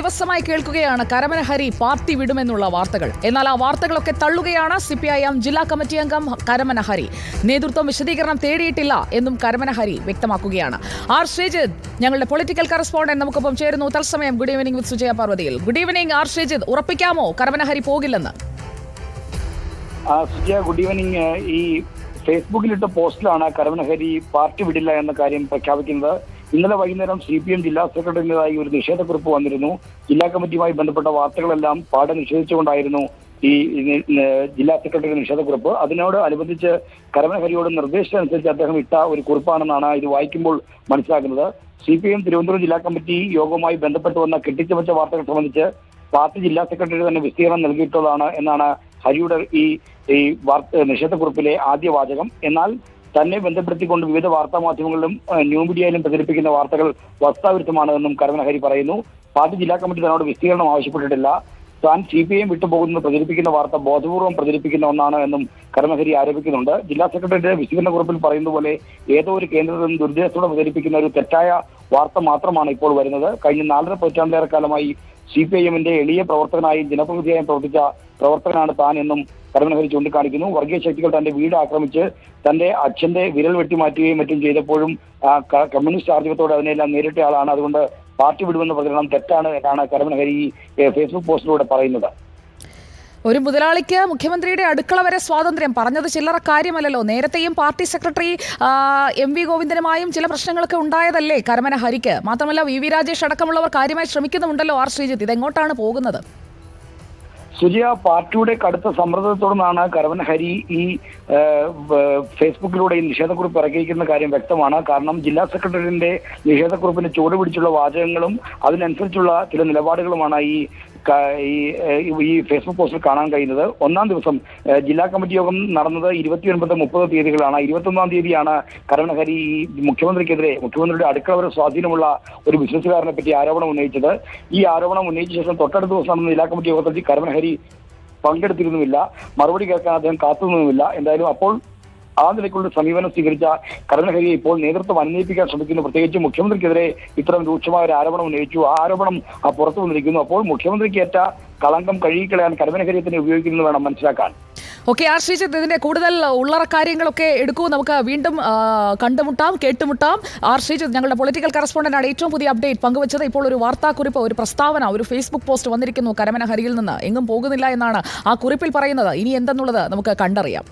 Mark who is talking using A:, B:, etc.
A: ദിവസമായി കേൾക്കുകയാണ് കരമന ഹരി പാർട്ടി വിടുമെന്നുള്ള വാർത്തകൾ. എന്നാൽ ആ വാർത്തകളൊക്കെ തള്ളുകയാണ് CPIM ജില്ലാ കമ്മിറ്റി അംഗം കരമന ഹരി. നേതൃത്വം വിശദീകരണം തേടിയിട്ടില്ല എന്നും കരമന ഹരി വ്യക്തമാക്കുകയാണ്. ആർ ശ്രീജിത്ത് ഞങ്ങളുടെ പൊളിറ്റിക്കൽ കറസ്പോണ്ടന്റ് നമുക്കൊപ്പം ചേരുന്നു തത്സമയം. ഗുഡ് ഈവനിംഗ് വിത്ത് സുജയ പാർവതിയിൽ. ഗുഡ് ഈവനിംഗ് ആർ ശ്രീജിത്ത്, ഉറപ്പിക്കാമോ കരമന ഹരി പോകില്ലെന്ന്?
B: Sujaya, good evening. ഈ ഫേസ്ബുക്കിലിട്ട പോസ്റ്റിലാണ് കരമന ഹരി പാർട്ടി വിടില്ല എന്ന കാര്യം പ്രഖ്യാപിക്കുന്നത്. ഇന്നലെ വൈകുന്നേരം CPM ജില്ലാ സെക്രട്ടറിയുടേതായി ഒരു നിഷേധക്കുറിപ്പ് വന്നിരുന്നു. ജില്ലാ കമ്മിറ്റിയുമായി ബന്ധപ്പെട്ട വാർത്തകളെല്ലാം പാടെ നിഷേധിച്ചുകൊണ്ടായിരുന്നു ഈ ജില്ലാ സെക്രട്ടറി നിഷേധക്കുറിപ്പ്. അതിനോട് അനുബന്ധിച്ച് കരമന ഹരിയോട് നിർദ്ദേശിച്ചതനുസരിച്ച് അദ്ദേഹം ഇട്ട ഒരു കുറിപ്പാണെന്നാണ് ഇത് വായിക്കുമ്പോൾ മനസ്സിലാക്കുന്നത്. CPM തിരുവനന്തപുരം ജില്ലാ കമ്മിറ്റി യോഗവുമായി ബന്ധപ്പെട്ട് വന്ന കെട്ടിച്ചമച്ച വാർത്തകൾ സംബന്ധിച്ച് പാർട്ടി ജില്ലാ സെക്രട്ടറി തന്നെ വിസ്തീർണം നൽകിയിട്ടുള്ളതാണ് എന്നാണ് ഹരിയുടെ ഈ നിഷേധക്കുറിപ്പിലെ ആദ്യ വാചകം. എന്നാൽ തന്നെ ബന്ധപ്പെടുത്തിക്കൊണ്ട് വിവിധ വാർത്താ മാധ്യമങ്ങളിലും ന്യൂ മീഡിയയിലും പ്രചരിപ്പിക്കുന്ന വാർത്തകൾ വസ്തുതാവിരുദ്ധമാണെന്നും കരമന ഹരി പറയുന്നു. പാർട്ടി ജില്ലാ കമ്മിറ്റി തന്നോട് വിസ്തീർണം ആവശ്യപ്പെട്ടിട്ടില്ല. താൻ CPIM വിട്ടുപോകുന്നത് പ്രചരിപ്പിക്കുന്ന വാർത്ത ബോധപൂർവം പ്രചരിപ്പിക്കുന്ന ഒന്നാണ് എന്നും കരമന ഹരി ആരോപിക്കുന്നുണ്ട്. ജില്ലാ സെക്രട്ടറിയുടെ വിശദീകരണ കുറിപ്പിൽ പറയുന്ന പോലെ ഏതോ ഒരു കേന്ദ്രത്തിൽ നിന്ന് ദുരുദ്ദേശത്തോടെ പ്രചരിപ്പിക്കുന്ന ഒരു തെറ്റായ വാർത്ത മാത്രമാണ് ഇപ്പോൾ വരുന്നത്. കഴിഞ്ഞ 4.5 പതിറ്റാണ്ടിലേറെ കാലമായി CPIMന്റെ എളിയ പ്രവർത്തകനായും ജനപ്രതിനിധിയായും പ്രവർത്തിച്ച പ്രവർത്തകനാണ് താൻ എന്നും കരമന ഹരി ചൂണ്ടിക്കാണിക്കുന്നു. വർഗീയ ശക്തികൾ തന്റെ വീട് ആക്രമിച്ച് തന്റെ അച്ഛന്റെ വിരൽ വെട്ടിമാറ്റുകയും മറ്റും ചെയ്തപ്പോഴും കമ്മ്യൂണിസ്റ്റ് ആർജവത്തോടെ അതിനെല്ലാം നേരിട്ട ആളാണ്. അതുകൊണ്ട് പാർട്ടി വിടുമെന്ന പ്രചരണം തെറ്റാണ് എന്നാണ് കരമന ഹരി ഫേസ്ബുക്ക് പോസ്റ്റിലൂടെ പറയുന്നത്.
A: ഒരു മുതലാളിക്ക് മുഖ്യമന്ത്രിയുടെ അടുക്കള വരെ സ്വാതന്ത്ര്യം പറഞ്ഞത് ചില്ലറ കാര്യമല്ലല്ലോ. നേരത്തെയും പാർട്ടി സെക്രട്ടറി MV ഗോവിന്ദനുമായും ചില പ്രശ്നങ്ങളൊക്കെ ഉണ്ടായതല്ലേ കരമന ഹരിക്ക്? മാത്രമല്ല VV രാജേഷ് അടക്കമുള്ളവർ കാര്യമായി ശ്രമിക്കുന്നുണ്ടല്ലോ. ആർ ശ്രീജിത്ത്, ഇതെങ്ങോട്ടാണ് പോകുന്നത്?
B: സുജയ, പാർട്ടിയുടെ കടുത്ത സമ്മർദ്ദത്തോടെന്നാണ് കരമന ഹരി ഈ ഫേസ്ബുക്കിലൂടെ ഈ നിഷേധക്കുറിപ്പ് ഇറക്കിയിരിക്കുന്ന കാര്യം വ്യക്തമാണ്. കാരണം ജില്ലാ സെക്രട്ടറിയുടെ നിഷേധക്കുറിപ്പിന് ചുവട് പിടിച്ചുള്ള വാചകങ്ങളും അതിനനുസരിച്ചുള്ള ചില നിലപാടുകളുമാണ് ഈ ഫേസ്ബുക്ക് പോസ്റ്റിൽ കാണാൻ കഴിയുന്നത്. ഒന്നാം ദിവസം ജില്ലാ കമ്മിറ്റി യോഗം നടന്നത് 29, 30 തീയതികളാണ്. 21-ാം തീയതിയാണ് കരമന ഹരി മുഖ്യമന്ത്രിയുടെ അടുക്കള വരെ സ്വാധീനമുള്ള ഒരു ബിസിനസ്സുകാരനെ പറ്റി ആരോപണം ഉന്നയിച്ചത്. ഈ ആരോപണം ഉന്നയിച്ച ശേഷം തൊട്ടടുത്ത ദിവസം നടന്ന ജില്ലാ കമ്മിറ്റി യോഗത്തിൽ കരമന ഹരി പങ്കെടുത്തിരുന്നുമില്ല. മറുപടി കേൾക്കാൻ അദ്ദേഹം കാത്തുനിന്നുമില്ല. എന്തായാലും അപ്പോൾ ആ നിലയ്ക്കുള്ള സമീപനം സ്വീകരിച്ച കരമന ഹരിയെ ഇപ്പോൾ നേതൃത്വം അന്വയിപ്പിക്കാൻ ശ്രമിക്കുന്നു. പ്രത്യേകിച്ച് മുഖ്യമന്ത്രിക്കെതിരെ ഇത്തരം രൂക്ഷമായ ഒരു ആരോപണം ഉന്നയിച്ചു. ആ ആരോപണം പുറത്തു വന്നിരിക്കുന്നു. അപ്പോൾ മുഖ്യമന്ത്രിക്ക് ഏറ്റ കളങ്കം കഴുകിക്കളയാൻ കരമന ഹരിയെ തന്നെ ഉപയോഗിക്കുന്നത് വേണം മനസ്സിലാക്കാൻ.
A: ഓക്കെ ആർ ശ്രീജിത്ത്, ഇതിന്റെ കൂടുതൽ ഉള്ളറ കാര്യങ്ങളൊക്കെ എടുക്കൂ. നമുക്ക് വീണ്ടും കണ്ടുമുട്ടാം, കേട്ടുമുട്ടാം. ആർ ശ്രീജിത്ത് ഞങ്ങളുടെ പൊളിറ്റിക്കൽ കറസ്പോണ്ടന്റാണ് ഏറ്റവും പുതിയ അപ്ഡേറ്റ് പങ്കുവച്ചത്. ഇപ്പോൾ ഒരു വാർത്താക്കുറിപ്പ്, ഒരു പ്രസ്താവന, ഒരു ഫേസ്ബുക്ക് പോസ്റ്റ് വന്നിരിക്കുന്നു കരമന ഹരിയിൽ നിന്ന്. എങ്ങും പോകുന്നില്ല എന്നാണ് ആ കുറിപ്പിൽ പറയുന്നത്. ഇനി എന്തെന്നുള്ളത് നമുക്ക് കണ്ടറിയാം.